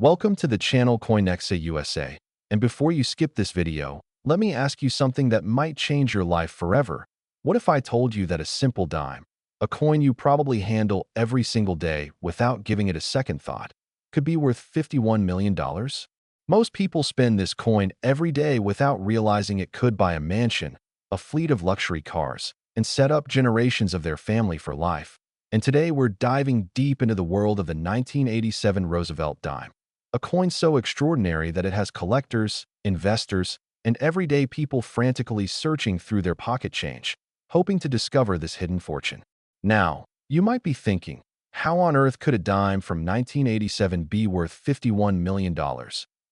Welcome to the channel Coinexa USA. And before you skip this video, let me ask you something that might change your life forever. What if I told you that a simple dime, a coin you probably handle every single day without giving it a second thought, could be worth $51 million? Most people spend this coin every day without realizing it could buy a mansion, a fleet of luxury cars, and set up generations of their family for life. And today we're diving deep into the world of the 1987 Roosevelt Dime, a coin so extraordinary that it has collectors, investors, and everyday people frantically searching through their pocket change, hoping to discover this hidden fortune. Now, you might be thinking, how on earth could a dime from 1987 be worth $51 million?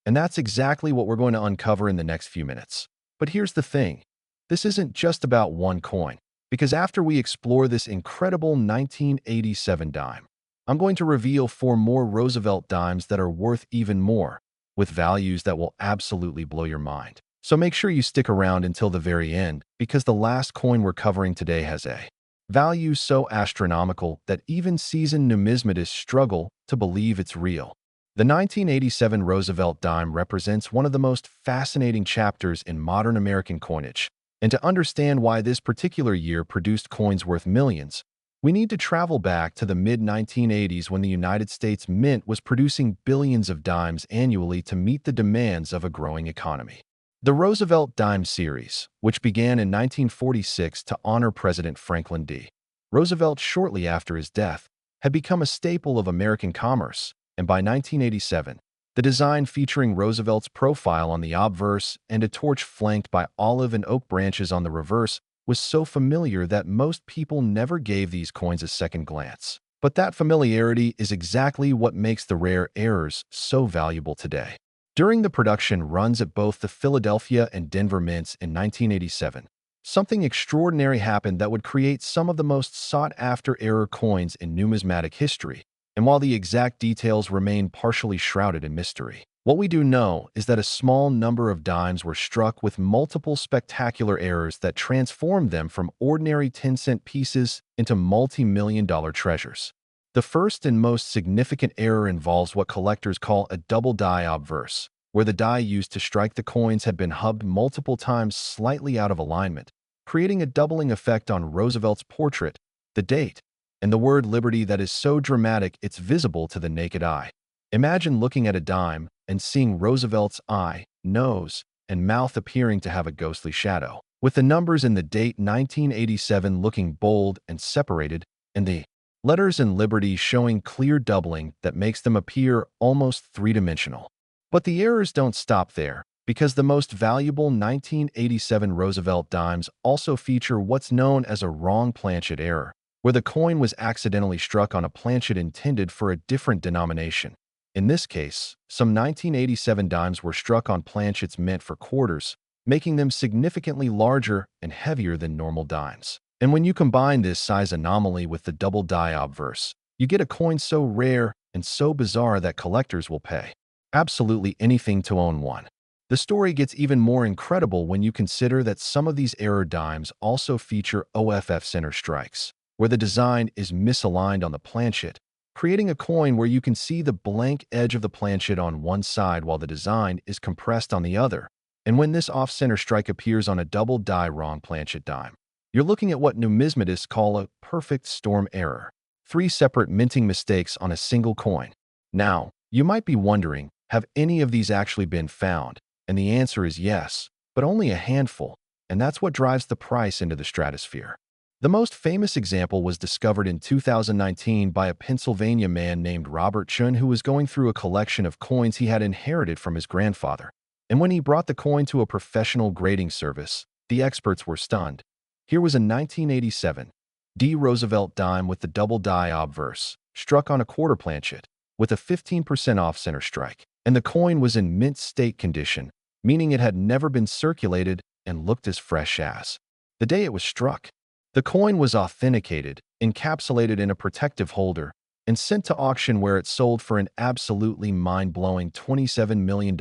And that's exactly what we're going to uncover in the next few minutes. But here's the thing. This isn't just about one coin, because after we explore this incredible 1987 dime, I'm going to reveal 4 more Roosevelt dimes that are worth even more, with values that will absolutely blow your mind. So make sure you stick around until the very end, because the last coin we're covering today has a value so astronomical that even seasoned numismatists struggle to believe it's real. The 1987 Roosevelt dime represents one of the most fascinating chapters in modern American coinage. And to understand why this particular year produced coins worth millions, we need to travel back to the mid-1980s when the United States Mint was producing billions of dimes annually to meet the demands of a growing economy. The Roosevelt Dime series, which began in 1946 to honor President Franklin D. Roosevelt shortly after his death, had become a staple of American commerce, and by 1987, the design featuring Roosevelt's profile on the obverse and a torch flanked by olive and oak branches on the reverse was so familiar that most people never gave these coins a second glance. But that familiarity is exactly what makes the rare errors so valuable today. During the production runs at both the Philadelphia and Denver mints in 1987, something extraordinary happened that would create some of the most sought-after error coins in numismatic history. And while the exact details remain partially shrouded in mystery, what we do know is that a small number of dimes were struck with multiple spectacular errors that transformed them from ordinary 10-cent pieces into multi-million-dollar treasures. The first and most significant error involves what collectors call a double die obverse, where the die used to strike the coins had been hubbed multiple times slightly out of alignment, creating a doubling effect on Roosevelt's portrait, the date, and the word liberty that is so dramatic it's visible to the naked eye. Imagine looking at a dime and seeing Roosevelt's eye, nose, and mouth appearing to have a ghostly shadow, with the numbers in the date 1987 looking bold and separated, and the letters in liberty showing clear doubling that makes them appear almost three-dimensional. But the errors don't stop there, because the most valuable 1987 Roosevelt dimes also feature what's known as a wrong planchet error, where the coin was accidentally struck on a planchet intended for a different denomination. In this case, some 1987 dimes were struck on planchets meant for quarters, making them significantly larger and heavier than normal dimes. And when you combine this size anomaly with the double die obverse, you get a coin so rare and so bizarre that collectors will pay absolutely anything to own one. The story gets even more incredible when you consider that some of these error dimes also feature OFF center strikes, where the design is misaligned on the planchet, creating a coin where you can see the blank edge of the planchet on one side while the design is compressed on the other. And when this off-center strike appears on a double die wrong planchet dime, you're looking at what numismatists call a perfect storm error, 3 separate minting mistakes on a single coin. Now, you might be wondering, have any of these actually been found? And the answer is yes, but only a handful, and that's what drives the price into the stratosphere. The most famous example was discovered in 2019 by a Pennsylvania man named Robert Chun, who was going through a collection of coins he had inherited from his grandfather. And when he brought the coin to a professional grading service, the experts were stunned. Here was a 1987 D. Roosevelt dime with the double die obverse, struck on a quarter planchet, with a 15% off-center strike. And the coin was in mint state condition, meaning it had never been circulated and looked as fresh as the day it was struck. The coin was authenticated, encapsulated in a protective holder, and sent to auction where it sold for an absolutely mind-blowing $27 million.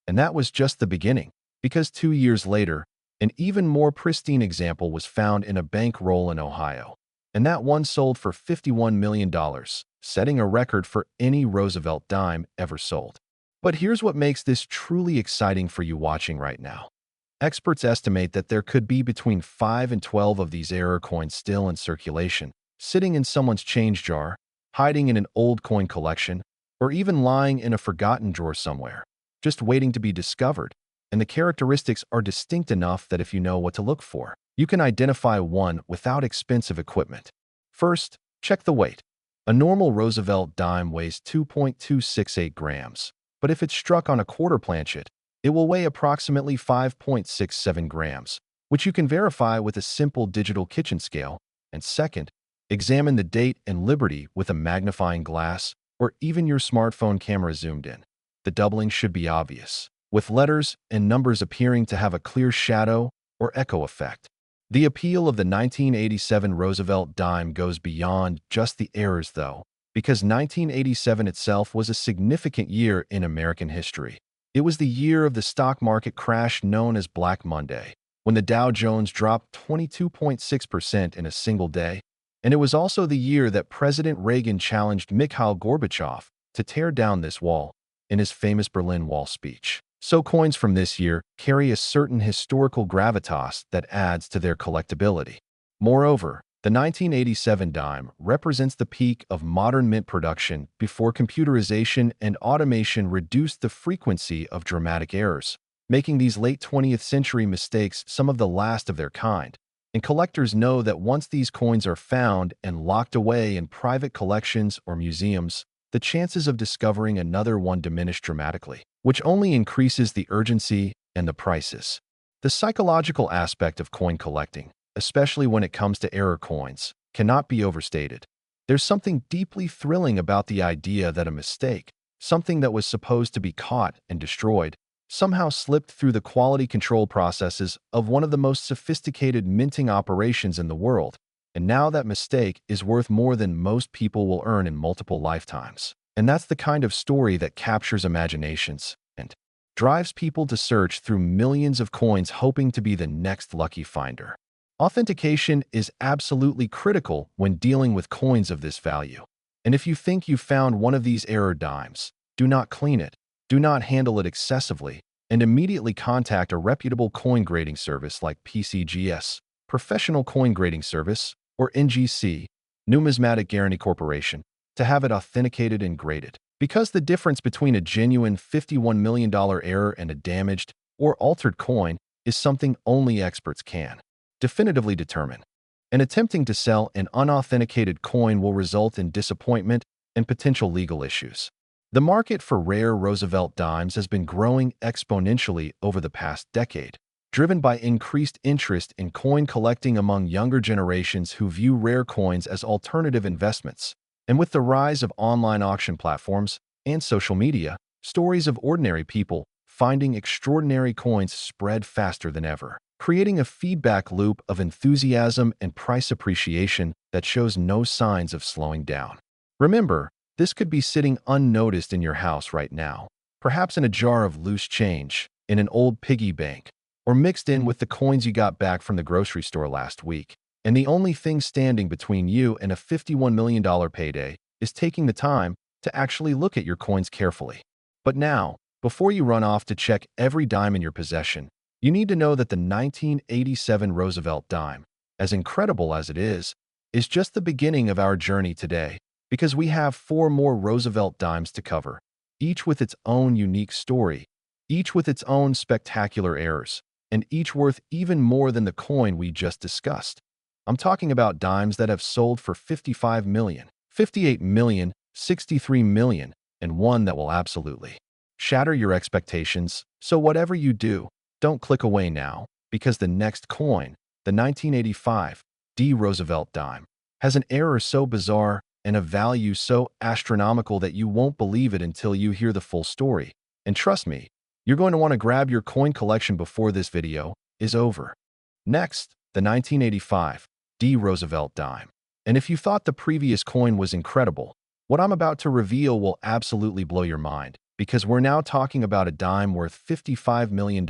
And that was just the beginning, because 2 years later, an even more pristine example was found in a bank roll in Ohio. And that one sold for $51 million, setting a record for any Roosevelt dime ever sold. But here's what makes this truly exciting for you watching right now. Experts estimate that there could be between 5 and 12 of these error coins still in circulation, sitting in someone's change jar, hiding in an old coin collection, or even lying in a forgotten drawer somewhere, just waiting to be discovered. And the characteristics are distinct enough that if you know what to look for, you can identify one without expensive equipment. First, check the weight. A normal Roosevelt dime weighs 2.268 grams, but if it's struck on a quarter planchet, it will weigh approximately 5.67 grams, which you can verify with a simple digital kitchen scale. And second, examine the date and liberty with a magnifying glass or even your smartphone camera zoomed in. The doubling should be obvious, with letters and numbers appearing to have a clear shadow or echo effect. The appeal of the 1987 Roosevelt dime goes beyond just the errors, though, because 1987 itself was a significant year in American history. It was the year of the stock market crash known as Black Monday, when the Dow Jones dropped 22.6% in a single day, and it was also the year that President Reagan challenged Mikhail Gorbachev to tear down this wall in his famous Berlin Wall speech. So coins from this year carry a certain historical gravitas that adds to their collectability. Moreover, the 1987 dime represents the peak of modern mint production before computerization and automation reduced the frequency of dramatic errors, making these late 20th century mistakes some of the last of their kind. And collectors know that once these coins are found and locked away in private collections or museums, the chances of discovering another one diminish dramatically, which only increases the urgency and the prices. The psychological aspect of coin collecting, especially when it comes to error coins, cannot be overstated. There's something deeply thrilling about the idea that a mistake, something that was supposed to be caught and destroyed, somehow slipped through the quality control processes of one of the most sophisticated minting operations in the world, and now that mistake is worth more than most people will earn in multiple lifetimes. And that's the kind of story that captures imaginations and drives people to search through millions of coins hoping to be the next lucky finder. Authentication is absolutely critical when dealing with coins of this value. And if you think you've found one of these error dimes, do not clean it, do not handle it excessively, and immediately contact a reputable coin grading service like PCGS, Professional Coin Grading Service, or NGC, Numismatic Guarantee Corporation, to have it authenticated and graded. Because the difference between a genuine $51 million error and a damaged or altered coin is something only experts can definitively determine. And attempting to sell an unauthenticated coin will result in disappointment and potential legal issues. The market for rare Roosevelt dimes has been growing exponentially over the past decade, driven by increased interest in coin collecting among younger generations who view rare coins as alternative investments. And with the rise of online auction platforms and social media, stories of ordinary people finding extraordinary coins spread faster than ever, creating a feedback loop of enthusiasm and price appreciation that shows no signs of slowing down. Remember, this could be sitting unnoticed in your house right now, perhaps in a jar of loose change, in an old piggy bank, or mixed in with the coins you got back from the grocery store last week. And the only thing standing between you and a $51 million payday is taking the time to actually look at your coins carefully. But now, before you run off to check every dime in your possession, you need to know that the 1987 Roosevelt dime, as incredible as it is just the beginning of our journey today, because we have 4 more Roosevelt dimes to cover, each with its own unique story, each with its own spectacular errors, and each worth even more than the coin we just discussed. I'm talking about dimes that have sold for $55 million, $58 million, $63 million, and one that will absolutely shatter your expectations. So whatever you do, don't click away now, because the next coin, the 1985 Roosevelt dime, has an error so bizarre and a value so astronomical that you won't believe it until you hear the full story. And trust me, you're going to want to grab your coin collection before this video is over. Next, the 1985 Roosevelt dime. And if you thought the previous coin was incredible, what I'm about to reveal will absolutely blow your mind, because we're now talking about a dime worth $55 million.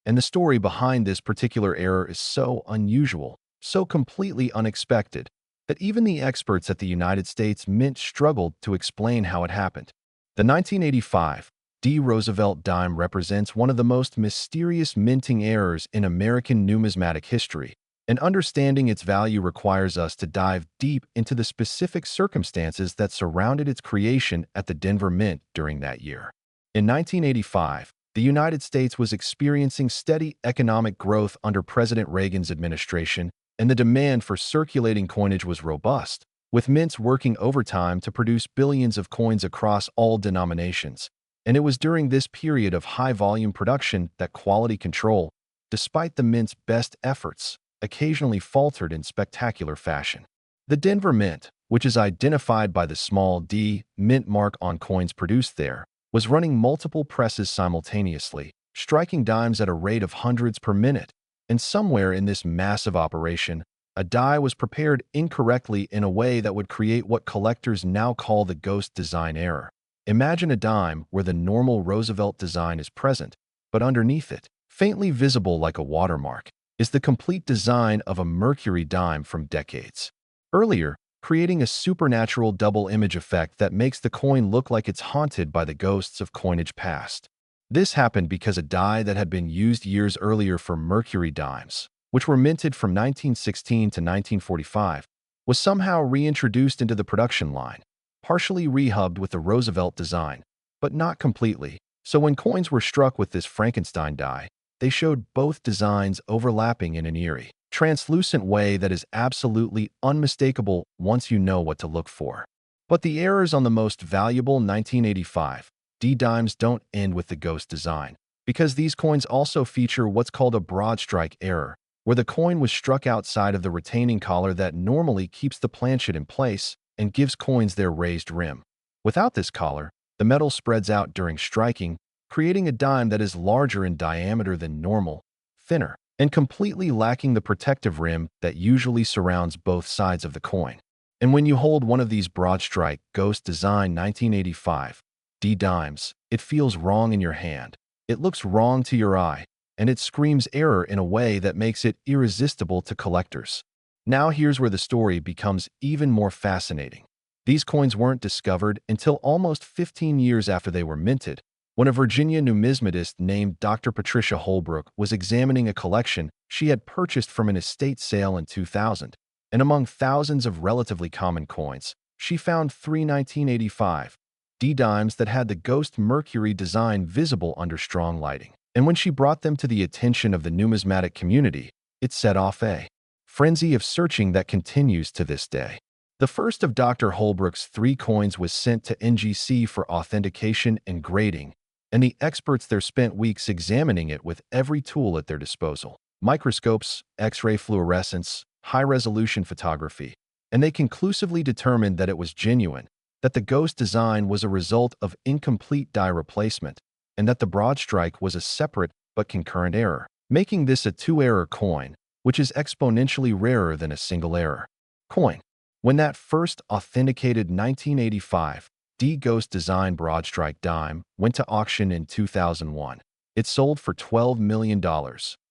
And the story behind this particular error is so unusual, so completely unexpected, that even the experts at the United States Mint struggled to explain how it happened. The 1985 D. Roosevelt Dime represents one of the most mysterious minting errors in American numismatic history, and understanding its value requires us to dive deep into the specific circumstances that surrounded its creation at the Denver Mint during that year. In 1985, the United States was experiencing steady economic growth under President Reagan's administration, and the demand for circulating coinage was robust, with mints working overtime to produce billions of coins across all denominations. And it was during this period of high-volume production that quality control, despite the mint's best efforts, occasionally faltered in spectacular fashion. The Denver Mint, which is identified by the small d mint mark on coins produced there, was running multiple presses simultaneously, striking dimes at a rate of hundreds per minute. And somewhere in this massive operation, a die was prepared incorrectly in a way that would create what collectors now call the ghost design error. Imagine a dime where the normal Roosevelt design is present, but underneath it, faintly visible like a watermark, is the complete design of a Mercury dime from decades earlier, creating a supernatural double image effect that makes the coin look like it's haunted by the ghosts of coinage past. This happened because a die that had been used years earlier for Mercury dimes, which were minted from 1916 to 1945, was somehow reintroduced into the production line, partially rehubbed with the Roosevelt design, but not completely. So when coins were struck with this Frankenstein die, they showed both designs overlapping in an eerie, translucent way that is absolutely unmistakable once you know what to look for. But the errors on the most valuable 1985 D dimes don't end with the ghost design, because these coins also feature what's called a broad strike error, where the coin was struck outside of the retaining collar that normally keeps the planchet in place and gives coins their raised rim. Without this collar, the metal spreads out during striking, creating a dime that is larger in diameter than normal, thinner, and completely lacking the protective rim that usually surrounds both sides of the coin. And when you hold one of these broad strike, ghost design 1985 D dimes, it feels wrong in your hand. It looks wrong to your eye, and it screams error in a way that makes it irresistible to collectors. Now here's where the story becomes even more fascinating. These coins weren't discovered until almost 15 years after they were minted, when a Virginia numismatist named Dr. Patricia Holbrook was examining a collection she had purchased from an estate sale in 2000, and among thousands of relatively common coins, she found three 1985 D dimes that had the ghost Mercury design visible under strong lighting. And when she brought them to the attention of the numismatic community, it set off a frenzy of searching that continues to this day. The first of Dr. Holbrook's three coins was sent to NGC for authentication and grading, and the experts there spent weeks examining it with every tool at their disposal: microscopes, X-ray fluorescence, high-resolution photography, and they conclusively determined that it was genuine, that the ghost design was a result of incomplete die replacement, and that the broad strike was a separate but concurrent error, making this a two-error coin, which is exponentially rarer than a single-error coin. When that first authenticated 1985 D ghost design broad strike dime went to auction in 2001, it sold for $12 million,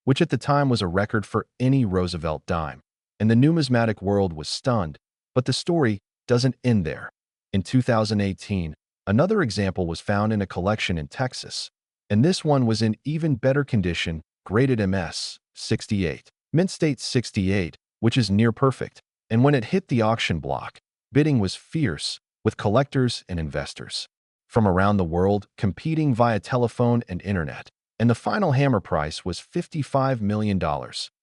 which at the time was a record for any Roosevelt dime, and the numismatic world was stunned. But the story doesn't end there. In 2018, another example was found in a collection in Texas, and this one was in even better condition, graded MS 68, mint state 68, which is near perfect. And when it hit the auction block, bidding was fierce, with collectors and investors from around the world competing via telephone and internet. And the final hammer price was $55 million,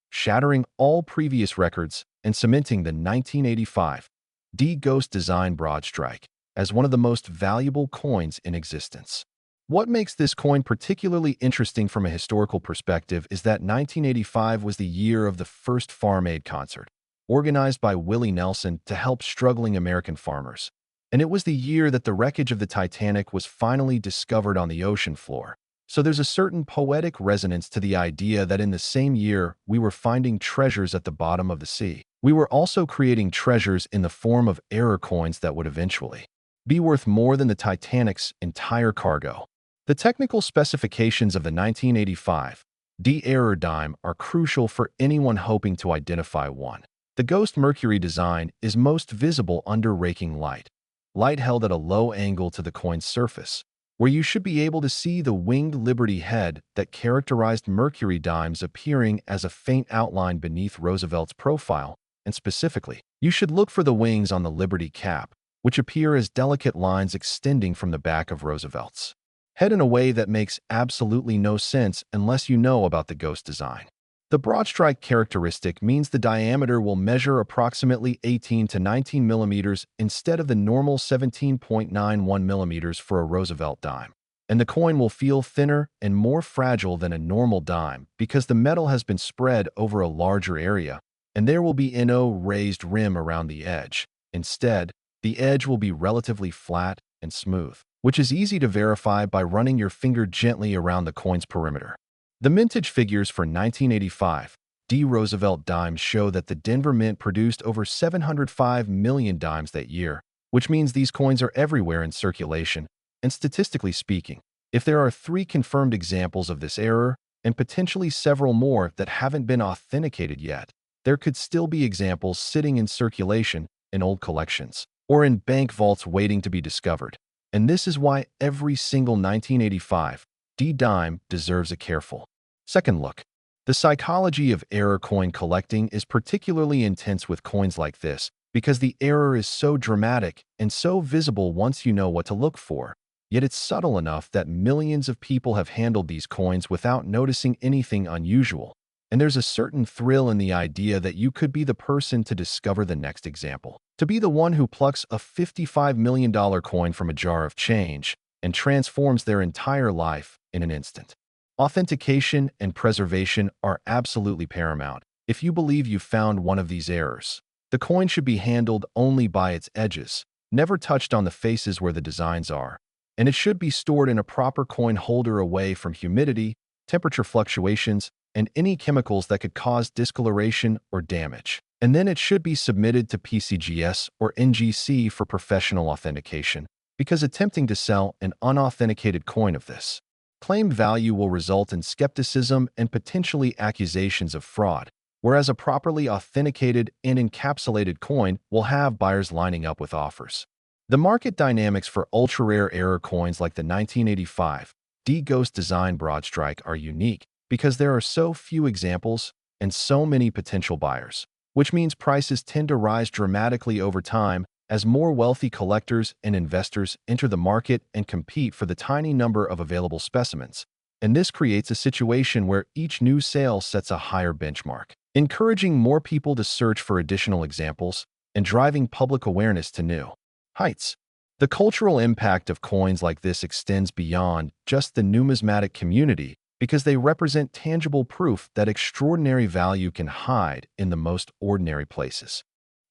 shattering all previous records and cementing the 1985 D ghost design broad strike as one of the most valuable coins in existence. What makes this coin particularly interesting from a historical perspective is that 1985 was the year of the first Farm Aid concert, organized by Willie Nelson to help struggling American farmers. And it was the year that the wreckage of the Titanic was finally discovered on the ocean floor. So there's a certain poetic resonance to the idea that in the same year we were finding treasures at the bottom of the sea, we were also creating treasures in the form of error coins that would eventually be worth more than the Titanic's entire cargo. The technical specifications of the 1985 D error dime are crucial for anyone hoping to identify one. The ghost Mercury design is most visible under raking light, light held at a low angle to the coin's surface, where you should be able to see the winged Liberty head that characterized Mercury dimes appearing as a faint outline beneath Roosevelt's profile, and specifically, you should look for the wings on the Liberty cap, which appear as delicate lines extending from the back of Roosevelt's head in a way that makes absolutely no sense unless you know about the ghost design. The broad strike characteristic means the diameter will measure approximately 18 to 19 millimeters instead of the normal 17.91 millimeters for a Roosevelt dime. And the coin will feel thinner and more fragile than a normal dime because the metal has been spread over a larger area, and there will be no raised rim around the edge. Instead, the edge will be relatively flat and smooth, which is easy to verify by running your finger gently around the coin's perimeter. The mintage figures for 1985 D. Roosevelt Dimes show that the Denver Mint produced over 705 million dimes that year, which means these coins are everywhere in circulation. And statistically speaking, if there are 3 confirmed examples of this error, and potentially several more that haven't been authenticated yet, there could still be examples sitting in circulation in old collections or in bank vaults waiting to be discovered. And this is why every single 1985 D dime deserves a careful second look. The psychology of error coin collecting is particularly intense with coins like this because the error is so dramatic and so visible once you know what to look for. Yet it's subtle enough that millions of people have handled these coins without noticing anything unusual. And there's a certain thrill in the idea that you could be the person to discover the next example, to be the one who plucks a $55 million coin from a jar of change and transforms their entire life in an instant. Authentication and preservation are absolutely paramount. If you believe you've found one of these errors, the coin should be handled only by its edges, never touched on the faces where the designs are, and it should be stored in a proper coin holder away from humidity, temperature fluctuations, and any chemicals that could cause discoloration or damage. And then it should be submitted to PCGS or NGC for professional authentication, because attempting to sell an unauthenticated coin of this claimed value will result in skepticism and potentially accusations of fraud, whereas a properly authenticated and encapsulated coin will have buyers lining up with offers. The market dynamics for ultra-rare error coins like the 1985 D Ghost Design Broadstrike are unique because there are so few examples and so many potential buyers, which means prices tend to rise dramatically over time as more wealthy collectors and investors enter the market and compete for the tiny number of available specimens. And this creates a situation where each new sale sets a higher benchmark, encouraging more people to search for additional examples and driving public awareness to new heights. The cultural impact of coins like this extends beyond just the numismatic community because they represent tangible proof that extraordinary value can hide in the most ordinary places.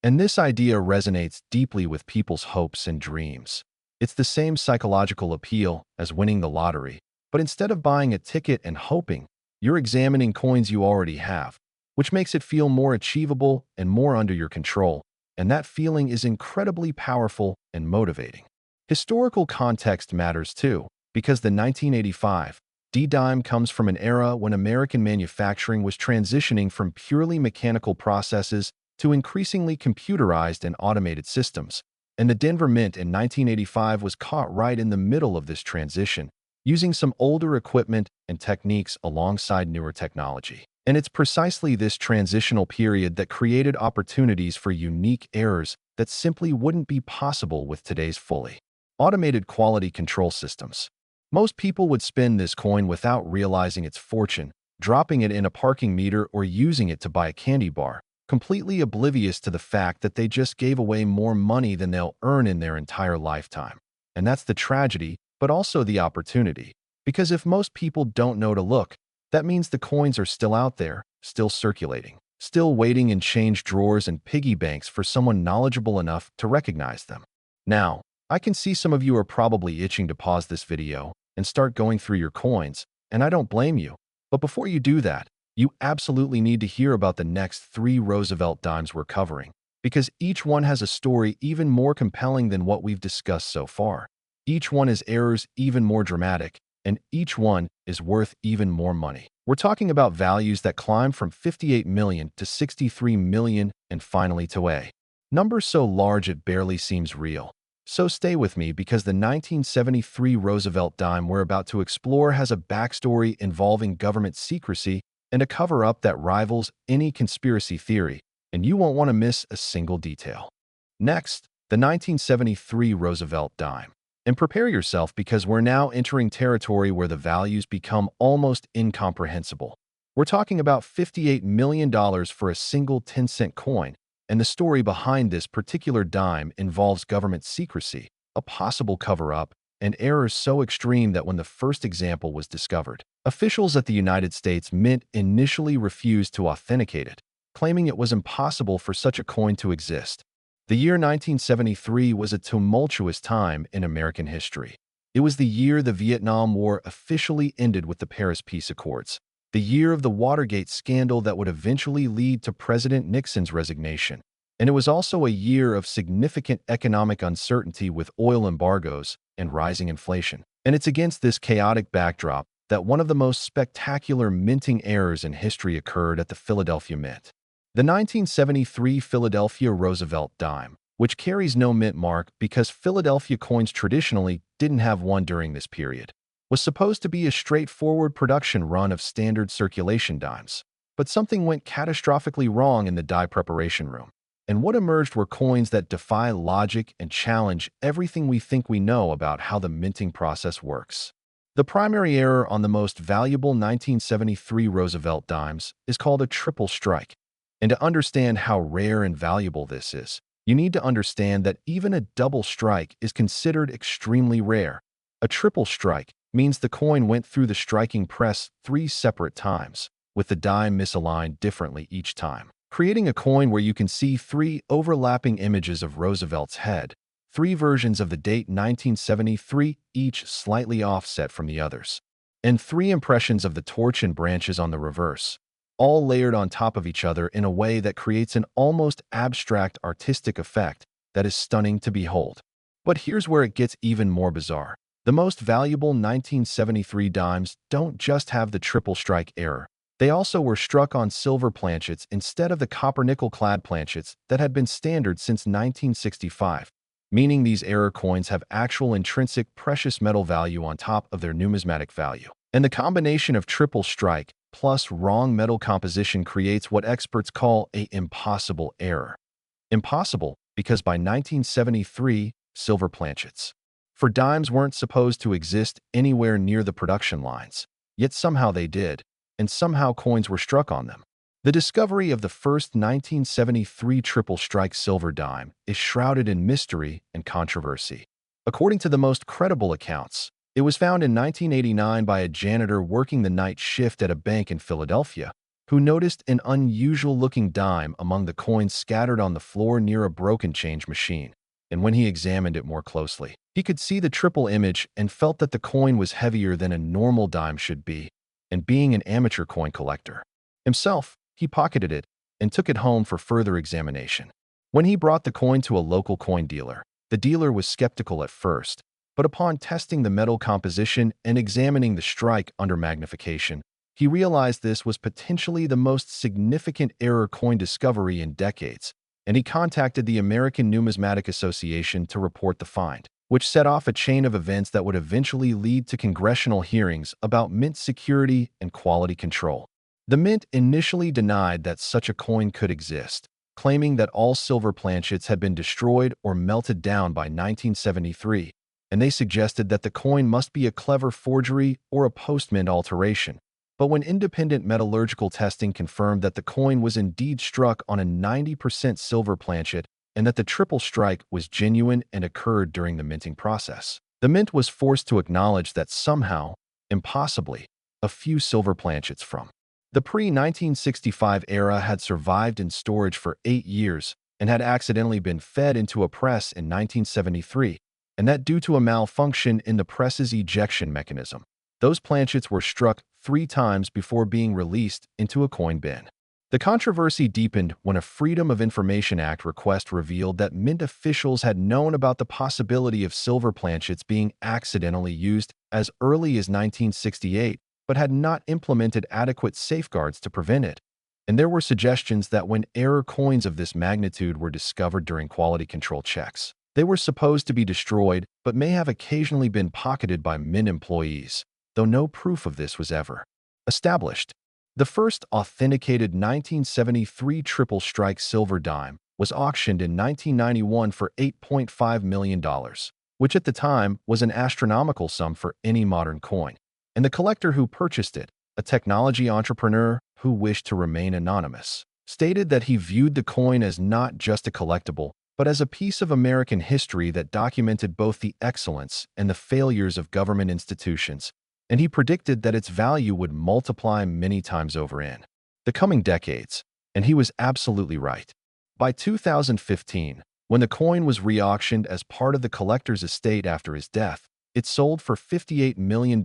And this idea resonates deeply with people's hopes and dreams. It's the same psychological appeal as winning the lottery, but instead of buying a ticket and hoping, you're examining coins you already have, which makes it feel more achievable and more under your control, and that feeling is incredibly powerful and motivating. Historical context matters too, because the 1985 D dime comes from an era when American manufacturing was transitioning from purely mechanical processes to increasingly computerized and automated systems, and the Denver Mint in 1985 was caught right in the middle of this transition, using some older equipment and techniques alongside newer technology. And it's precisely this transitional period that created opportunities for unique errors that simply wouldn't be possible with today's fully automated quality control systems. Most people would spend this coin without realizing its fortune, dropping it in a parking meter or using it to buy a candy bar, completely oblivious to the fact that they just gave away more money than they'll earn in their entire lifetime. And that's the tragedy, but also the opportunity. Because if most people don't know to look, that means the coins are still out there, still circulating, still waiting in change drawers and piggy banks for someone knowledgeable enough to recognize them. Now, I can see some of you are probably itching to pause this video and start going through your coins, and I don't blame you. But before you do that, you absolutely need to hear about the next 3 Roosevelt dimes we're covering, because each one has a story even more compelling than what we've discussed so far. Each one has errors even more dramatic, and each one is worth even more money. We're talking about values that climb from 58 million to 63 million and finally to a number so large it barely seems real. So stay with me because the 1973 Roosevelt Dime we're about to explore has a backstory involving government secrecy and a cover-up that rivals any conspiracy theory, and you won't want to miss a single detail. Next, the 1973 Roosevelt Dime. And prepare yourself because we're now entering territory where the values become almost incomprehensible. We're talking about $58 million for a single 10-cent coin, and the story behind this particular dime involves government secrecy, a possible cover-up, and errors so extreme that when the first example was discovered, officials at the United States Mint initially refused to authenticate it, claiming it was impossible for such a coin to exist. The year 1973 was a tumultuous time in American history. It was the year the Vietnam War officially ended with the Paris Peace Accords, the year of the Watergate scandal that would eventually lead to President Nixon's resignation. And it was also a year of significant economic uncertainty with oil embargoes and rising inflation. And it's against this chaotic backdrop that one of the most spectacular minting errors in history occurred at the Philadelphia Mint. The 1973 Philadelphia Roosevelt Dime, which carries no mint mark because Philadelphia coins traditionally didn't have one during this period, was supposed to be a straightforward production run of standard circulation dimes. But something went catastrophically wrong in the die preparation room, and what emerged were coins that defy logic and challenge everything we think we know about how the minting process works. The primary error on the most valuable 1973 Roosevelt dimes is called a triple strike. And to understand how rare and valuable this is, you need to understand that even a double strike is considered extremely rare. A triple strike means the coin went through the striking press 3 separate times, with the dime misaligned differently each time, creating a coin where you can see 3 overlapping images of Roosevelt's head, 3 versions of the date 1973, each slightly offset from the others, and 3 impressions of the torch and branches on the reverse, all layered on top of each other in a way that creates an almost abstract artistic effect that is stunning to behold. But here's where it gets even more bizarre. The most valuable 1973 dimes don't just have the triple strike error. They also were struck on silver planchets instead of the copper-nickel-clad planchets that had been standard since 1965, meaning these error coins have actual intrinsic precious metal value on top of their numismatic value. And the combination of triple strike plus wrong metal composition creates what experts call an impossible error. Impossible because by 1973, silver planchets for dimes weren't supposed to exist anywhere near the production lines, yet somehow they did, and somehow coins were struck on them. The discovery of the first 1973 triple strike silver dime is shrouded in mystery and controversy. According to the most credible accounts, it was found in 1989 by a janitor working the night shift at a bank in Philadelphia, who noticed an unusual-looking dime among the coins scattered on the floor near a broken change machine. And when he examined it more closely, he could see the triple image and felt that the coin was heavier than a normal dime should be. And being an amateur coin collector himself, he pocketed it and took it home for further examination. When he brought the coin to a local coin dealer, the dealer was skeptical at first, but upon testing the metal composition and examining the strike under magnification, he realized this was potentially the most significant error coin discovery in decades, and he contacted the American Numismatic Association to report the find, which set off a chain of events that would eventually lead to congressional hearings about mint security and quality control. The Mint initially denied that such a coin could exist, claiming that all silver planchets had been destroyed or melted down by 1973, and they suggested that the coin must be a clever forgery or a post-mint alteration. But when independent metallurgical testing confirmed that the coin was indeed struck on a 90% silver planchet and that the triple strike was genuine and occurred during the minting process, the Mint was forced to acknowledge that somehow, impossibly, a few silver planchets from the pre-1965 era had survived in storage for 8 years and had accidentally been fed into a press in 1973, and that due to a malfunction in the press's ejection mechanism, those planchets were struck 3 times before being released into a coin bin. The controversy deepened when a Freedom of Information Act request revealed that Mint officials had known about the possibility of silver planchets being accidentally used as early as 1968 but had not implemented adequate safeguards to prevent it. And there were suggestions that when error coins of this magnitude were discovered during quality control checks, they were supposed to be destroyed but may have occasionally been pocketed by Mint employees, though no proof of this was ever established. The first authenticated 1973 triple strike silver dime was auctioned in 1991 for $8.5 million, which at the time was an astronomical sum for any modern coin. And the collector who purchased it, a technology entrepreneur who wished to remain anonymous, stated that he viewed the coin as not just a collectible, but as a piece of American history that documented both the excellence and the failures of government institutions, and he predicted that its value would multiply many times over in the coming decades, and he was absolutely right. By 2015, when the coin was re-auctioned as part of the collector's estate after his death, it sold for $58 million,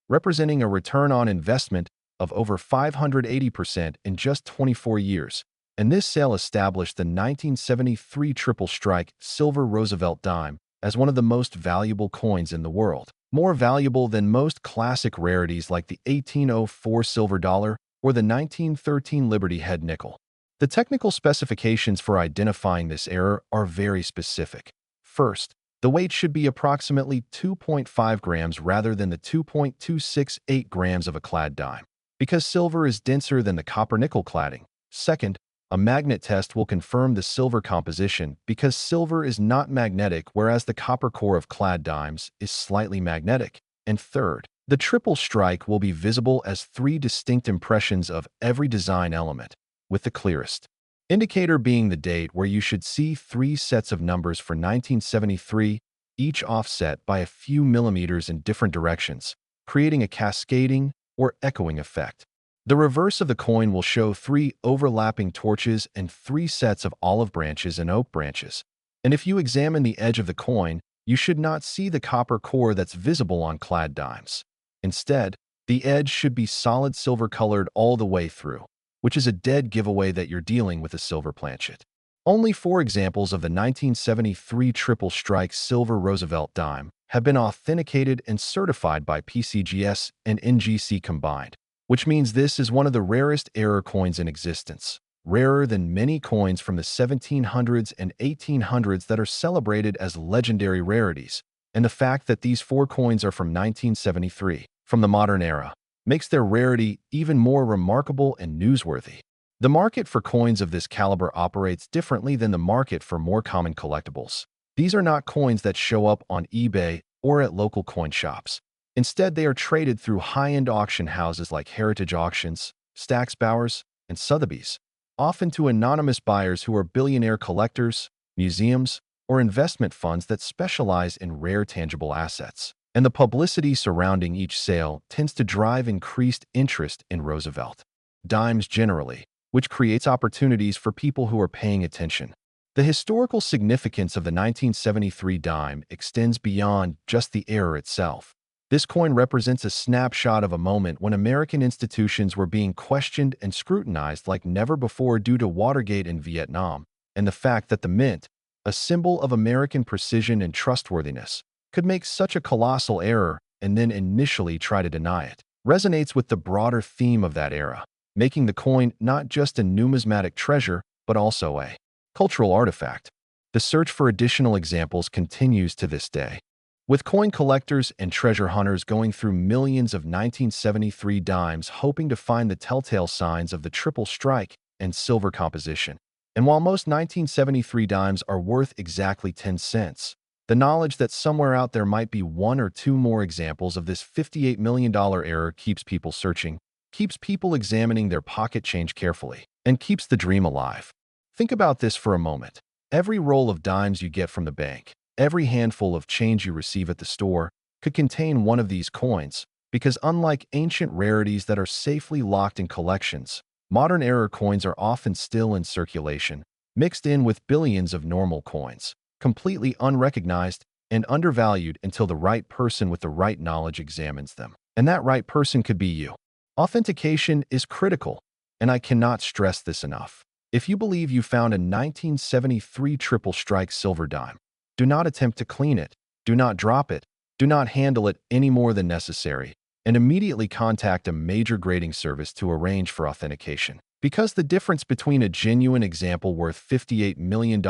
representing a return on investment of over 580% in just 24 years, and this sale established the 1973 triple strike silver Roosevelt Dime as one of the most valuable coins in the world, more valuable than most classic rarities like the 1804 silver dollar or the 1913 Liberty Head nickel. The technical specifications for identifying this error are very specific. First, the weight should be approximately 2.5 grams rather than the 2.268 grams of a clad dime, because silver is denser than the copper-nickel cladding. Second, a magnet test will confirm the silver composition because silver is not magnetic, whereas the copper core of clad dimes is slightly magnetic. And third, the triple strike will be visible as three distinct impressions of every design element, with the clearest indicator being the date, where you should see three sets of numbers for 1973, each offset by a few millimeters in different directions, creating a cascading or echoing effect. The reverse of the coin will show three overlapping torches and three sets of olive branches and oak branches. And if you examine the edge of the coin, you should not see the copper core that's visible on clad dimes. Instead, the edge should be solid silver colored all the way through, which is a dead giveaway that you're dealing with a silver planchet. Only 4 examples of the 1973 triple strike silver Roosevelt Dime have been authenticated and certified by PCGS and NGC combined, which means this is one of the rarest error coins in existence, rarer than many coins from the 1700s and 1800s that are celebrated as legendary rarities. And the fact that these 4 coins are from 1973, from the modern era, makes their rarity even more remarkable and newsworthy. The market for coins of this caliber operates differently than the market for more common collectibles. These are not coins that show up on eBay or at local coin shops. Instead, they are traded through high-end auction houses like Heritage Auctions, Stack's Bowers, and Sotheby's, often to anonymous buyers who are billionaire collectors, museums, or investment funds that specialize in rare tangible assets. And the publicity surrounding each sale tends to drive increased interest in Roosevelt Dimes generally, which creates opportunities for people who are paying attention. The historical significance of the 1973 dime extends beyond just the error itself. This coin represents a snapshot of a moment when American institutions were being questioned and scrutinized like never before due to Watergate in Vietnam, and the fact that the Mint, a symbol of American precision and trustworthiness, could make such a colossal error and then initially try to deny it, resonates with the broader theme of that era, making the coin not just a numismatic treasure, but also a cultural artifact. The search for additional examples continues to this day, with coin collectors and treasure hunters going through millions of 1973 dimes hoping to find the telltale signs of the triple strike and silver composition. And while most 1973 dimes are worth exactly 10 cents, the knowledge that somewhere out there might be 1 or 2 more examples of this $58 million error keeps people searching, keeps people examining their pocket change carefully, and keeps the dream alive. Think about this for a moment. Every roll of dimes you get from the bank, every handful of change you receive at the store, could contain one of these coins, because unlike ancient rarities that are safely locked in collections, modern error coins are often still in circulation, mixed in with billions of normal coins, completely unrecognized and undervalued until the right person with the right knowledge examines them. And that right person could be you. Authentication is critical, and I cannot stress this enough. If you believe you found a 1973 triple strike silver dime, do not attempt to clean it, do not drop it, do not handle it any more than necessary. and immediately contact a major grading service to arrange for authentication. Because the difference between a genuine example worth $58 million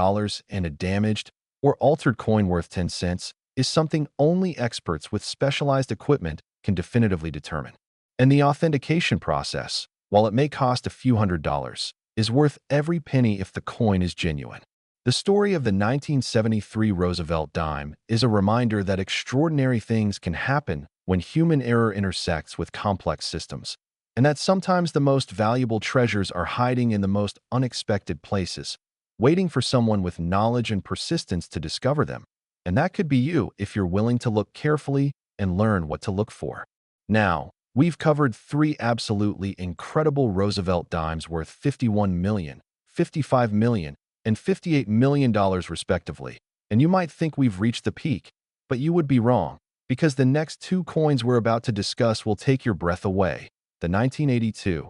and a damaged or altered coin worth 10 cents is something only experts with specialized equipment can definitively determine. And the authentication process, while it may cost a few $100s, is worth every penny if the coin is genuine. The story of the 1973 Roosevelt Dime is a reminder that extraordinary things can happen when human error intersects with complex systems, and that sometimes the most valuable treasures are hiding in the most unexpected places, waiting for someone with knowledge and persistence to discover them. And that could be you if you're willing to look carefully and learn what to look for. Now, we've covered three absolutely incredible Roosevelt dimes worth $51 million, $55 million, and $58 million respectively. And you might think we've reached the peak, but you would be wrong, because the next two coins we're about to discuss will take your breath away. The 1982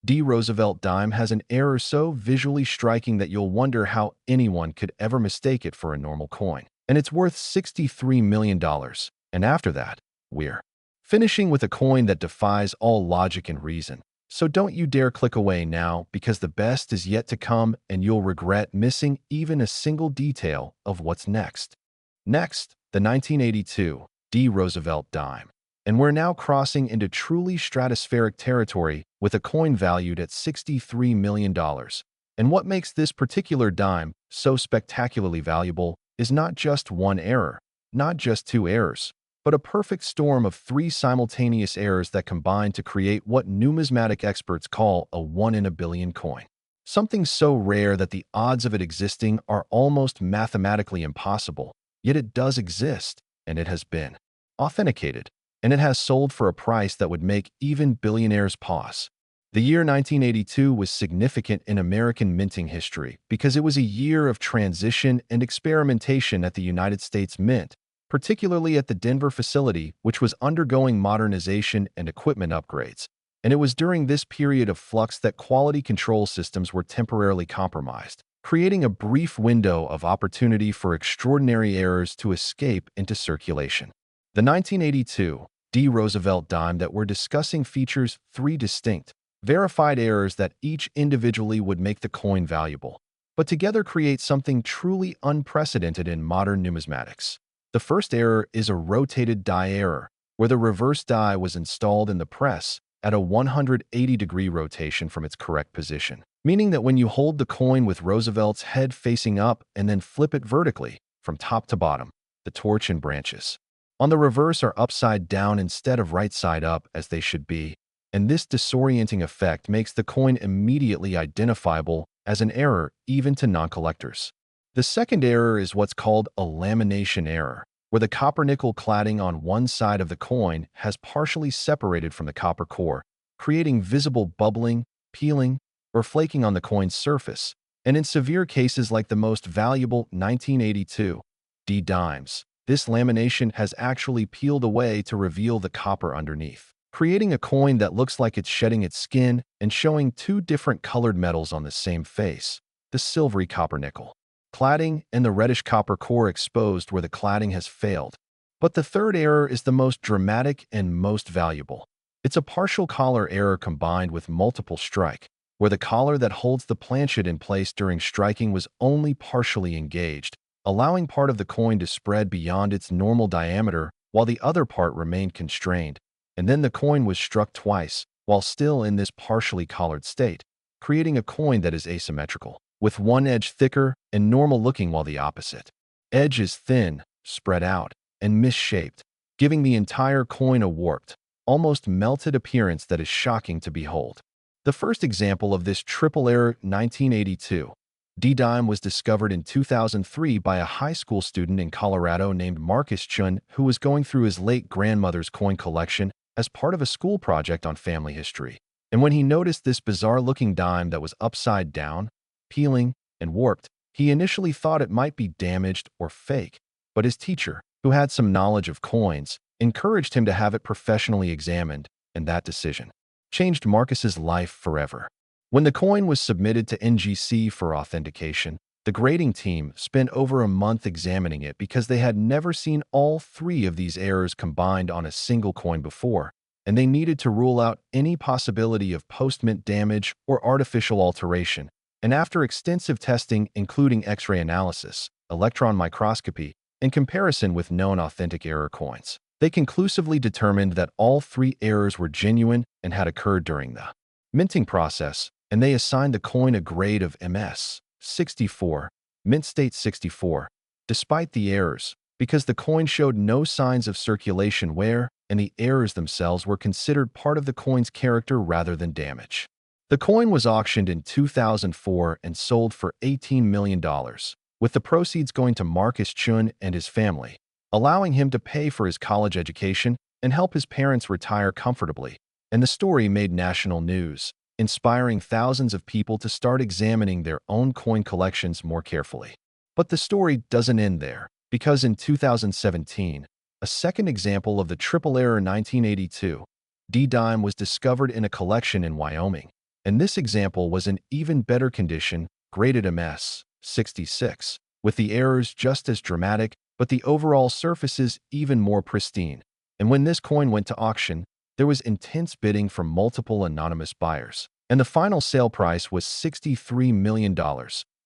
D. Roosevelt Dime has an error so visually striking that you'll wonder how anyone could ever mistake it for a normal coin. And it's worth $63 million. And after that, we're finishing with a coin that defies all logic and reason. So don't you dare click away now, because the best is yet to come and you'll regret missing even a single detail of what's next. Next, the 1982 D. Roosevelt Dime. And we're now crossing into truly stratospheric territory with a coin valued at $63 million. And what makes this particular dime so spectacularly valuable is not just one error, not just two errors, but a perfect storm of three simultaneous errors that combine to create what numismatic experts call a 1 in a billion coin. Something so rare that the odds of it existing are almost mathematically impossible, yet it does exist, and it has been authenticated, and it has sold for a price that would make even billionaires pause. The year 1982 was significant in American minting history because it was a year of transition and experimentation at the United States Mint, particularly at the Denver facility, which was undergoing modernization and equipment upgrades. And it was during this period of flux that quality control systems were temporarily compromised, creating a brief window of opportunity for extraordinary errors to escape into circulation. The 1982 D. Roosevelt Dime that we're discussing features three distinct, verified errors that each individually would make the coin valuable, but together create something truly unprecedented in modern numismatics. The first error is a rotated die error, where the reverse die was installed in the press at a 180-degree rotation from its correct position, meaning that when you hold the coin with Roosevelt's head facing up and then flip it vertically, from top to bottom, the torch and branches on the reverse are upside down instead of right side up as they should be, and this disorienting effect makes the coin immediately identifiable as an error even to non-collectors. The second error is what's called a lamination error, where the copper-nickel cladding on one side of the coin has partially separated from the copper core, creating visible bubbling, peeling, or flaking on the coin's surface, and in severe cases like the most valuable 1982 D dimes, this lamination has actually peeled away to reveal the copper underneath, creating a coin that looks like it's shedding its skin and showing two different colored metals on the same face, the silvery copper-nickel cladding and the reddish copper core exposed where the cladding has failed. But the third error is the most dramatic and most valuable. It's a partial collar error combined with multiple strike, where the collar that holds the planchet in place during striking was only partially engaged, allowing part of the coin to spread beyond its normal diameter while the other part remained constrained, and then the coin was struck twice while still in this partially collared state, creating a coin that is asymmetrical, with one edge thicker and normal-looking while the opposite edge is thin, spread out, and misshaped, giving the entire coin a warped, almost melted appearance that is shocking to behold. The first example of this triple error 1982 D-dime was discovered in 2003 by a high school student in Colorado named Marcus Chun, who was going through his late grandmother's coin collection as part of a school project on family history. And when he noticed this bizarre-looking dime that was upside down, peeling, and warped, he initially thought it might be damaged or fake, but his teacher, who had some knowledge of coins, encouraged him to have it professionally examined, and that decision changed Marcus's life forever. When the coin was submitted to NGC for authentication, the grading team spent over a month examining it because they had never seen all three of these errors combined on a single coin before, and they needed to rule out any possibility of post-mint damage or artificial alteration. And after extensive testing, including X-ray analysis, electron microscopy, and comparison with known authentic error coins, they conclusively determined that all three errors were genuine and had occurred during the minting process, and they assigned the coin a grade of MS 64, mint state 64, despite the errors, because the coin showed no signs of circulation wear, and the errors themselves were considered part of the coin's character rather than damage. The coin was auctioned in 2004 and sold for $18 million, with the proceeds going to Marcus Chun and his family, allowing him to pay for his college education and help his parents retire comfortably. And the story made national news, inspiring thousands of people to start examining their own coin collections more carefully. But the story doesn't end there, because in 2017, a second example of the triple error 1982 D-Dime was discovered in a collection in Wyoming, and this example was in even better condition, graded MS 66, with the errors just as dramatic, but the overall surfaces even more pristine. And when this coin went to auction, there was intense bidding from multiple anonymous buyers, and the final sale price was $63 million,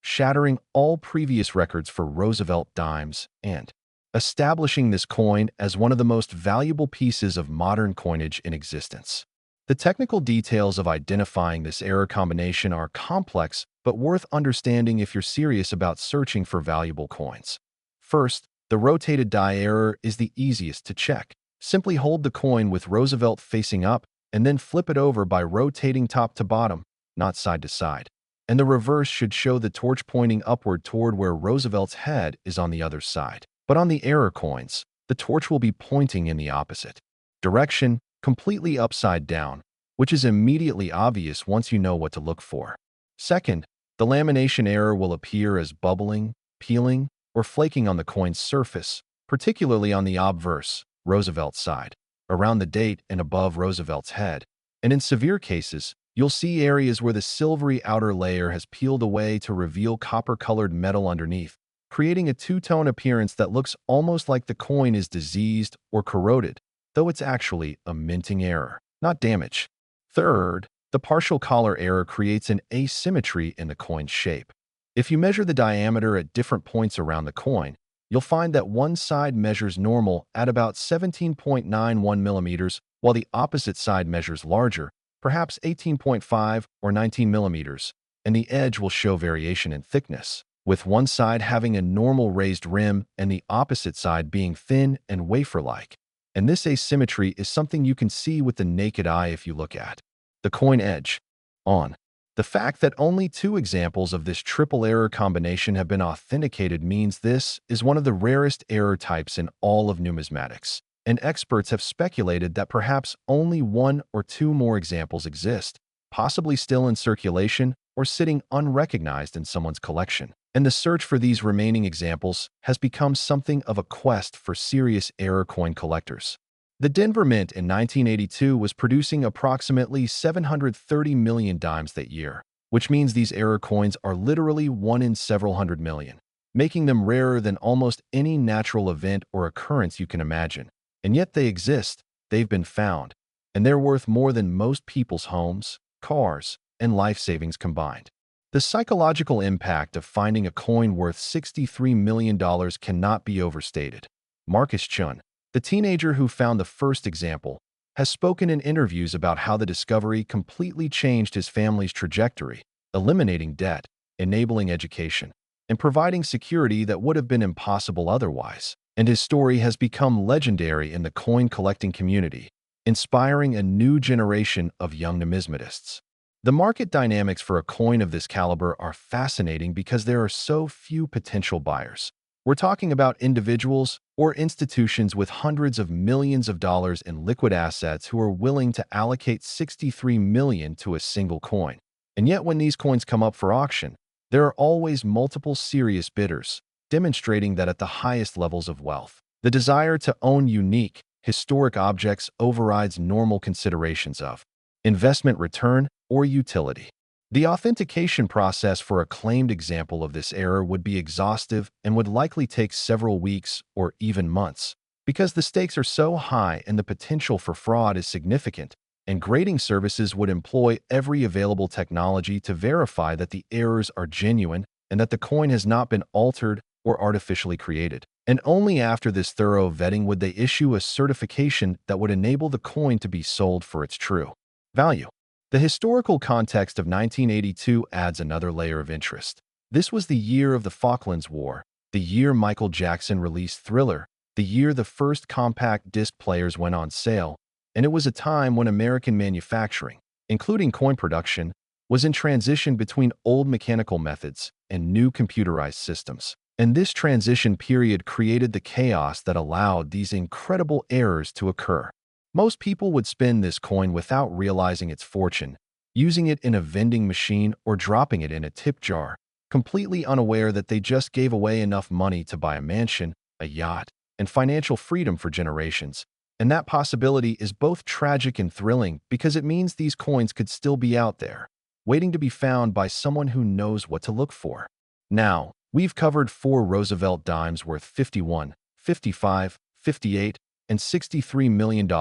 shattering all previous records for Roosevelt Dimes and establishing this coin as one of the most valuable pieces of modern coinage in existence. The technical details of identifying this error combination are complex but worth understanding if you're serious about searching for valuable coins. First, the rotated die error is the easiest to check. Simply hold the coin with Roosevelt facing up and then flip it over by rotating top to bottom, not side to side. And the reverse should show the torch pointing upward toward where Roosevelt's head is on the other side. But on the error coins, the torch will be pointing in the opposite direction, completely upside down, which is immediately obvious once you know what to look for. Second, the lamination error will appear as bubbling, peeling, or flaking on the coin's surface, particularly on the obverse, Roosevelt's side, around the date and above Roosevelt's head. And in severe cases, you'll see areas where the silvery outer layer has peeled away to reveal copper-colored metal underneath, creating a two-tone appearance that looks almost like the coin is diseased or corroded, though it's actually a minting error, not damage. Third, the partial collar error creates an asymmetry in the coin's shape. If you measure the diameter at different points around the coin, you'll find that one side measures normal at about 17.91 millimeters, while the opposite side measures larger, perhaps 18.5 or 19 millimeters, and the edge will show variation in thickness, with one side having a normal raised rim and the opposite side being thin and wafer-like. And this asymmetry is something you can see with the naked eye if you look at the coin edge. On. The fact that only two examples of this triple error combination have been authenticated means this is one of the rarest error types in all of numismatics, and experts have speculated that perhaps only one or two more examples exist, possibly still in circulation or sitting unrecognized in someone's collection. And the search for these remaining examples has become something of a quest for serious error coin collectors. The Denver Mint in 1982 was producing approximately 730 million dimes that year, which means these error coins are literally one in several hundred million, making them rarer than almost any natural event or occurrence you can imagine. And yet they exist, they've been found, and they're worth more than most people's homes, cars, and life savings combined. The psychological impact of finding a coin worth $63 million cannot be overstated. Marcus Chun, the teenager who found the first example, has spoken in interviews about how the discovery completely changed his family's trajectory, eliminating debt, enabling education, and providing security that would have been impossible otherwise. And his story has become legendary in the coin collecting community, inspiring a new generation of young numismatists. The market dynamics for a coin of this caliber are fascinating because there are so few potential buyers. We're talking about individuals or institutions with hundreds of millions of dollars in liquid assets who are willing to allocate $63 million to a single coin. And yet when these coins come up for auction, there are always multiple serious bidders, demonstrating that at the highest levels of wealth, the desire to own unique, historic objects overrides normal considerations of investment return or utility. The authentication process for a claimed example of this error would be exhaustive and would likely take several weeks or even months. Because the stakes are so high and the potential for fraud is significant, and grading services would employ every available technology to verify that the errors are genuine and that the coin has not been altered or artificially created. And only after this thorough vetting would they issue a certification that would enable the coin to be sold for its true value. The historical context of 1982 adds another layer of interest. This was the year of the Falklands War, the year Michael Jackson released Thriller, the year the first compact disc players went on sale, and it was a time when American manufacturing, including coin production, was in transition between old mechanical methods and new computerized systems. And this transition period created the chaos that allowed these incredible errors to occur. Most people would spend this coin without realizing its fortune, using it in a vending machine or dropping it in a tip jar, completely unaware that they just gave away enough money to buy a mansion, a yacht, and financial freedom for generations. And that possibility is both tragic and thrilling because it means these coins could still be out there, waiting to be found by someone who knows what to look for. Now, we've covered 4 Roosevelt Dimes worth $51, $55, $58, and $63 million,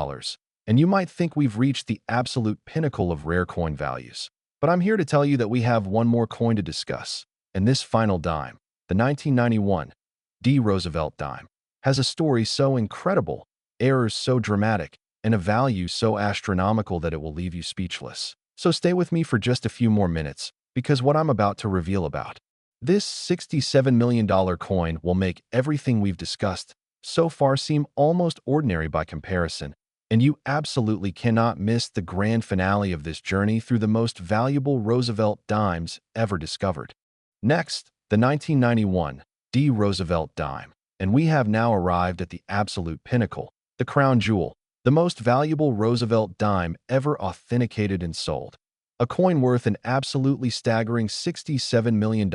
and you might think we've reached the absolute pinnacle of rare coin values. But I'm here to tell you that we have one more coin to discuss, and this final dime, the 1991 D. Roosevelt Dime, has a story so incredible, errors so dramatic, and a value so astronomical that it will leave you speechless. So stay with me for just a few more minutes, because what I'm about to reveal about this $67 million coin will make everything we've discussed so far seem almost ordinary by comparison, and you absolutely cannot miss the grand finale of this journey through the most valuable Roosevelt dimes ever discovered. Next, the 1991 D. Roosevelt Dime, and we have now arrived at the absolute pinnacle, the crown jewel, the most valuable Roosevelt dime ever authenticated and sold. A coin worth an absolutely staggering $67 million.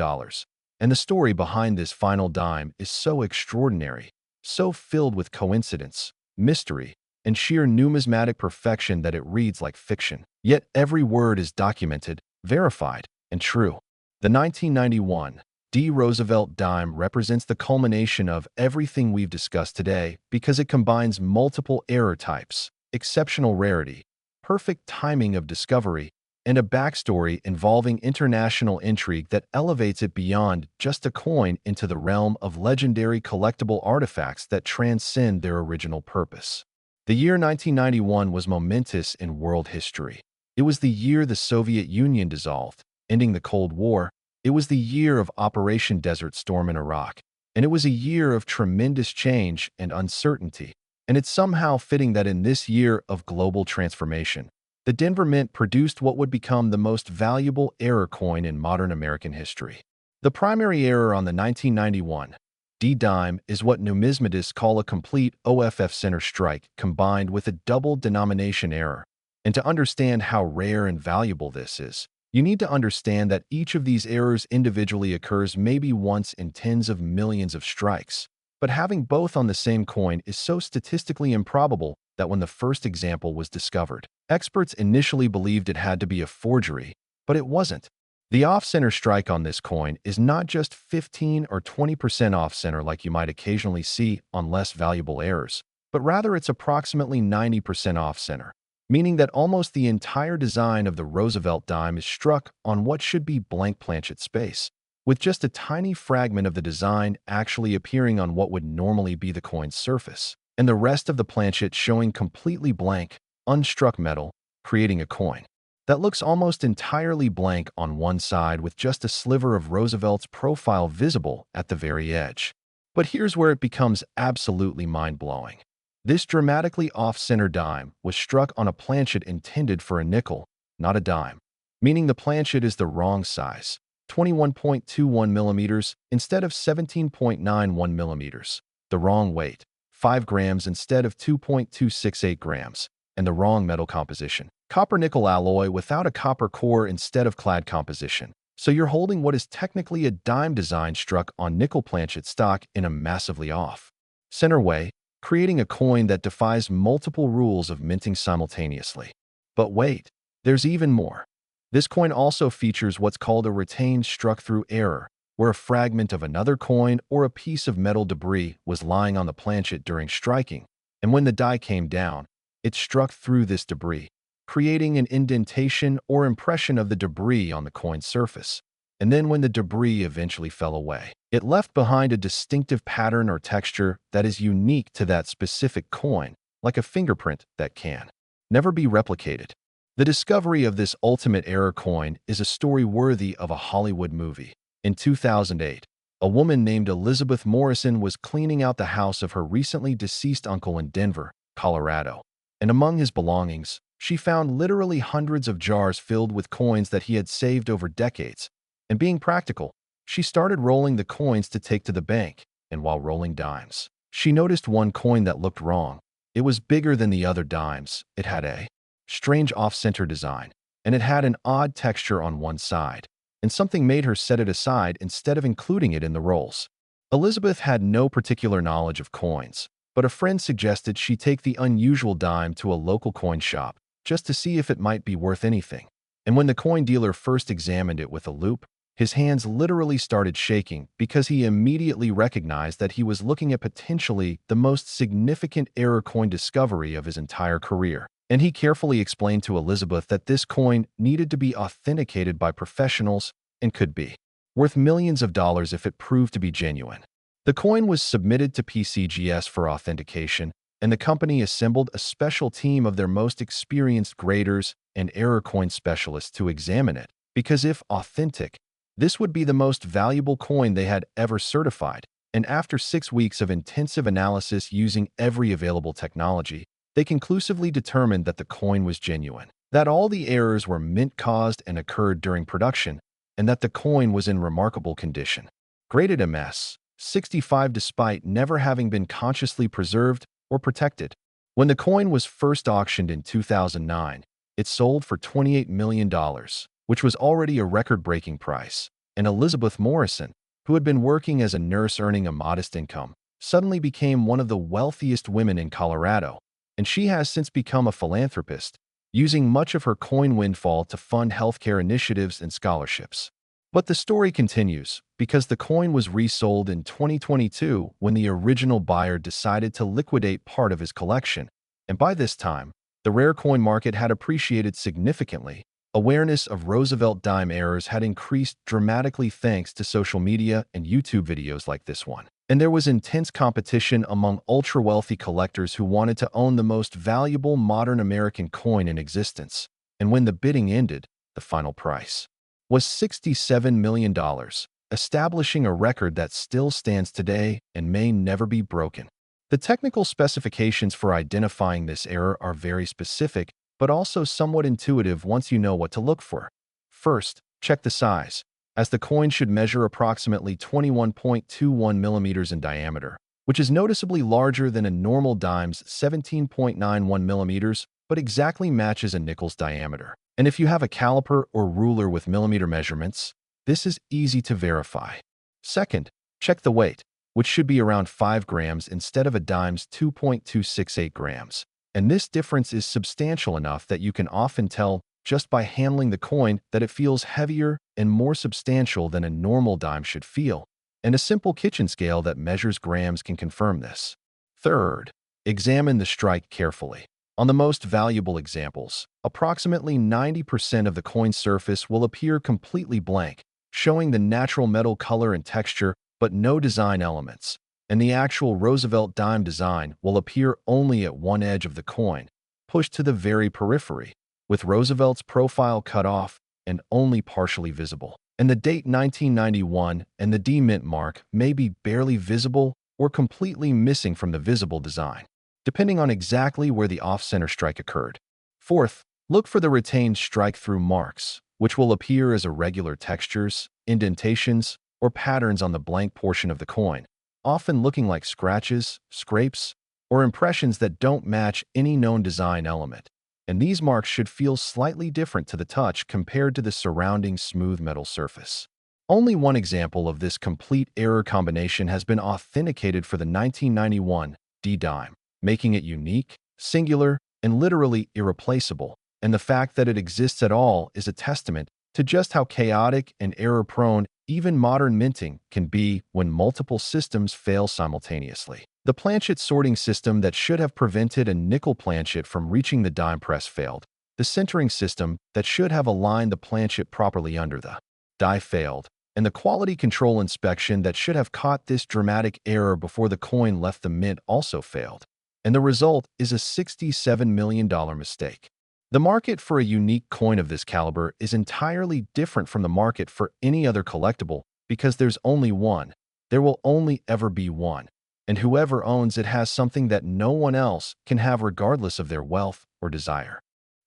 And the story behind this final dime is so extraordinary, so filled with coincidence, mystery, and sheer numismatic perfection that it reads like fiction. Yet every word is documented, verified, and true. The 1991 D. Roosevelt Dime represents the culmination of everything we've discussed today because it combines multiple error types, exceptional rarity, perfect timing of discovery, and a backstory involving international intrigue that elevates it beyond just a coin into the realm of legendary collectible artifacts that transcend their original purpose. The year 1991 was momentous in world history. It was the year the Soviet Union dissolved, ending the Cold War. It was the year of Operation Desert Storm in Iraq, and it was a year of tremendous change and uncertainty. And it's somehow fitting that in this year of global transformation, the Denver Mint produced what would become the most valuable error coin in modern American history. The primary error on the 1991 D dime is what numismatists call a complete OFF center strike combined with a double denomination error. And to understand how rare and valuable this is, you need to understand that each of these errors individually occurs maybe once in tens of millions of strikes. But having both on the same coin is so statistically improbable that when the first example was discovered, experts initially believed it had to be a forgery, but it wasn't. The off-center strike on this coin is not just 15 or 20% off-center like you might occasionally see on less valuable errors, but rather it's approximately 90% off-center, meaning that almost the entire design of the Roosevelt dime is struck on what should be blank planchet space, with just a tiny fragment of the design actually appearing on what would normally be the coin's surface, and the rest of the planchet showing completely blank, unstruck metal, creating a coin that looks almost entirely blank on one side with just a sliver of Roosevelt's profile visible at the very edge. But here's where it becomes absolutely mind-blowing. This dramatically off-center dime was struck on a planchet intended for a nickel, not a dime, meaning the planchet is the wrong size, 21.21 millimeters instead of 17.91 millimeters, the wrong weight, 5 grams instead of 2.268 grams, and the wrong metal composition, copper-nickel alloy without a copper core instead of clad composition. So you're holding what is technically a dime design struck on nickel planchet stock in a massively off-center way, creating a coin that defies multiple rules of minting simultaneously. But wait, there's even more. This coin also features what's called a retained struck-through error, where a fragment of another coin or a piece of metal debris was lying on the planchet during striking, and when the die came down, it struck through this debris, creating an indentation or impression of the debris on the coin's surface. And then when the debris eventually fell away, it left behind a distinctive pattern or texture that is unique to that specific coin, like a fingerprint that can never be replicated. The discovery of this ultimate error coin is a story worthy of a Hollywood movie. In 2008, a woman named Elizabeth Morrison was cleaning out the house of her recently deceased uncle in Denver, Colorado. And among his belongings, she found literally hundreds of jars filled with coins that he had saved over decades. And being practical, she started rolling the coins to take to the bank, and while rolling dimes, she noticed one coin that looked wrong. It was bigger than the other dimes. It had a strange off-center design, and it had an odd texture on one side, and something made her set it aside instead of including it in the rolls. Elizabeth had no particular knowledge of coins, but a friend suggested she take the unusual dime to a local coin shop just to see if it might be worth anything. And when the coin dealer first examined it with a loupe, his hands literally started shaking because he immediately recognized that he was looking at potentially the most significant error coin discovery of his entire career. And he carefully explained to Elizabeth that this coin needed to be authenticated by professionals and could be worth millions of dollars if it proved to be genuine. The coin was submitted to PCGS for authentication, and the company assembled a special team of their most experienced graders and error coin specialists to examine it, because if authentic, this would be the most valuable coin they had ever certified. And after 6 weeks of intensive analysis using every available technology, they conclusively determined that the coin was genuine, that all the errors were mint-caused and occurred during production, and that the coin was in remarkable condition. Graded MS 65 despite never having been consciously preserved or protected. When the coin was first auctioned in 2009, it sold for $28 million, which was already a record-breaking price, and Elizabeth Morrison, who had been working as a nurse earning a modest income, suddenly became one of the wealthiest women in Colorado, and she has since become a philanthropist, using much of her coin windfall to fund healthcare initiatives and scholarships. But the story continues, because the coin was resold in 2022 when the original buyer decided to liquidate part of his collection, and by this time, the rare coin market had appreciated significantly. Awareness of Roosevelt Dime errors had increased dramatically thanks to social media and YouTube videos like this one. And there was intense competition among ultra-wealthy collectors who wanted to own the most valuable modern American coin in existence. And when the bidding ended, the final price was $67 million, establishing a record that still stands today and may never be broken. The technical specifications for identifying this error are very specific, but also somewhat intuitive once you know what to look for. First, check the size, as the coin should measure approximately 21.21 millimeters in diameter, which is noticeably larger than a normal dime's 17.91 millimeters, but exactly matches a nickel's diameter. And if you have a caliper or ruler with millimeter measurements, this is easy to verify. Second, check the weight, which should be around 5 grams instead of a dime's 2.268 grams. And this difference is substantial enough that you can often tell just by handling the coin that it feels heavier and more substantial than a normal dime should feel, and a simple kitchen scale that measures grams can confirm this. Third, examine the strike carefully. On the most valuable examples, approximately 90% of the coin surface will appear completely blank, showing the natural metal color and texture, but no design elements. And the actual Roosevelt Dime design will appear only at one edge of the coin, pushed to the very periphery, with Roosevelt's profile cut off and only partially visible. And the date 1991 and the D mint mark may be barely visible or completely missing from the visible design, depending on exactly where the off-center strike occurred. Fourth, look for the retained strike-through marks, which will appear as irregular textures, indentations, or patterns on the blank portion of the coin, often looking like scratches, scrapes, or impressions that don't match any known design element. And these marks should feel slightly different to the touch compared to the surrounding smooth metal surface. Only one example of this complete error combination has been authenticated for the 1991 D dime, making it unique, singular, and literally irreplaceable. And the fact that it exists at all is a testament to just how chaotic and error-prone even modern minting can be when multiple systems fail simultaneously. The planchet sorting system that should have prevented a nickel planchet from reaching the dime press failed. The centering system that should have aligned the planchet properly under the die failed. And the quality control inspection that should have caught this dramatic error before the coin left the mint also failed. And the result is a $67 million mistake. The market for a unique coin of this caliber is entirely different from the market for any other collectible because there's only one. There will only ever be one. And whoever owns it has something that no one else can have regardless of their wealth or desire.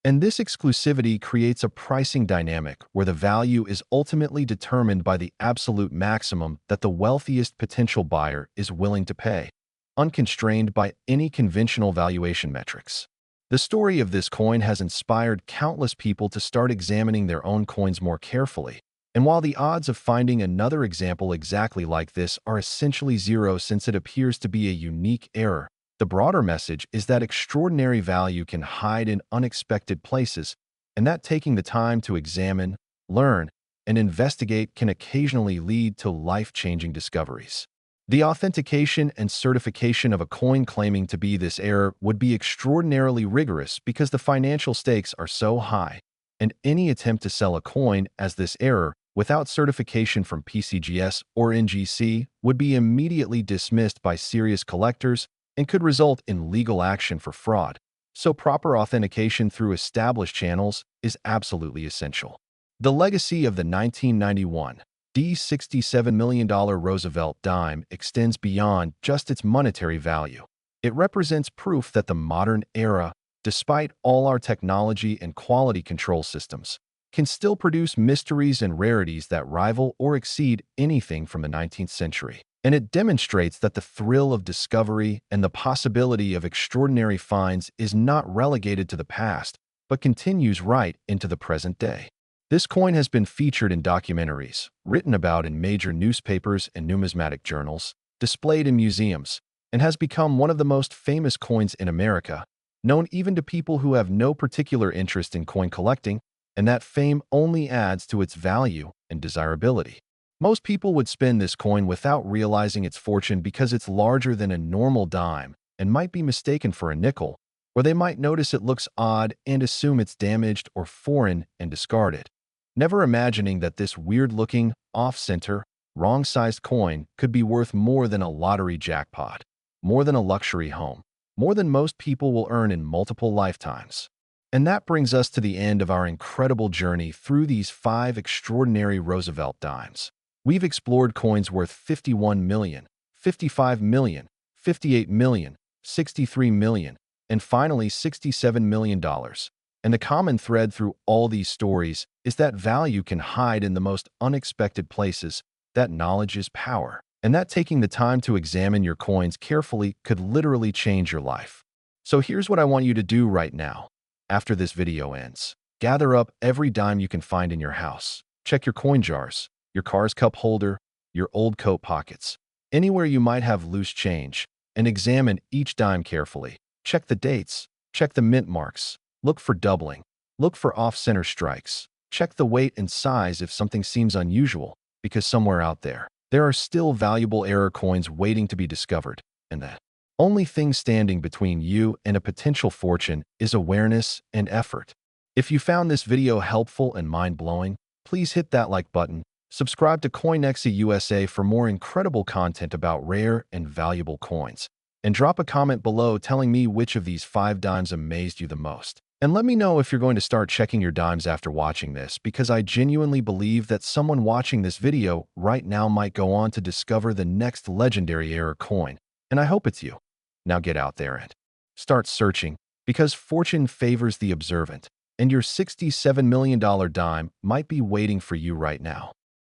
And this exclusivity creates a pricing dynamic where the value is ultimately determined by the absolute maximum that the wealthiest potential buyer is willing to pay, unconstrained by any conventional valuation metrics. The story of this coin has inspired countless people to start examining their own coins more carefully. And while the odds of finding another example exactly like this are essentially zero since it appears to be a unique error, the broader message is that extraordinary value can hide in unexpected places, and that taking the time to examine, learn, and investigate can occasionally lead to life-changing discoveries. The authentication and certification of a coin claiming to be this error would be extraordinarily rigorous because the financial stakes are so high, and any attempt to sell a coin as this error without certification from PCGS or NGC would be immediately dismissed by serious collectors and could result in legal action for fraud. So proper authentication through established channels is absolutely essential. The legacy of the 1991 $67 million Roosevelt Dime extends beyond just its monetary value. It represents proof that the modern era, despite all our technology and quality control systems, can still produce mysteries and rarities that rival or exceed anything from the 19th century. And it demonstrates that the thrill of discovery and the possibility of extraordinary finds is not relegated to the past, but continues right into the present day. This coin has been featured in documentaries, written about in major newspapers and numismatic journals, displayed in museums, and has become one of the most famous coins in America, known even to people who have no particular interest in coin collecting, and that fame only adds to its value and desirability. Most people would spend this coin without realizing its fortune because it's larger than a normal dime and might be mistaken for a nickel, or they might notice it looks odd and assume it's damaged or foreign and discard it, never imagining that this weird-looking, off-center, wrong-sized coin could be worth more than a lottery jackpot, more than a luxury home, more than most people will earn in multiple lifetimes. And that brings us to the end of our incredible journey through these 5 extraordinary Roosevelt dimes. We've explored coins worth $51 million, $55 million, $58 million, $63 million, and finally $67 million. And the common thread through all these stories is that value can hide in the most unexpected places, that knowledge is power, and that taking the time to examine your coins carefully could literally change your life. So here's what I want you to do right now. After this video ends, gather up every dime you can find in your house. Check your coin jars, your car's cup holder, your old coat pockets, anywhere you might have loose change, and examine each dime carefully. Check the dates, check the mint marks, look for doubling, look for off-center strikes, check the weight and size if something seems unusual, because somewhere out there, there are still valuable error coins waiting to be discovered, and the only thing standing between you and a potential fortune is awareness and effort. If you found this video helpful and mind-blowing, please hit that like button, subscribe to CoinExa USA for more incredible content about rare and valuable coins, and drop a comment below telling me which of these 5 dimes amazed you the most. And let me know if you're going to start checking your dimes after watching this, because I genuinely believe that someone watching this video right now might go on to discover the next legendary error coin, and I hope it's you. Now get out there and start searching, because fortune favors the observant, and your $67 million dime might be waiting for you right now.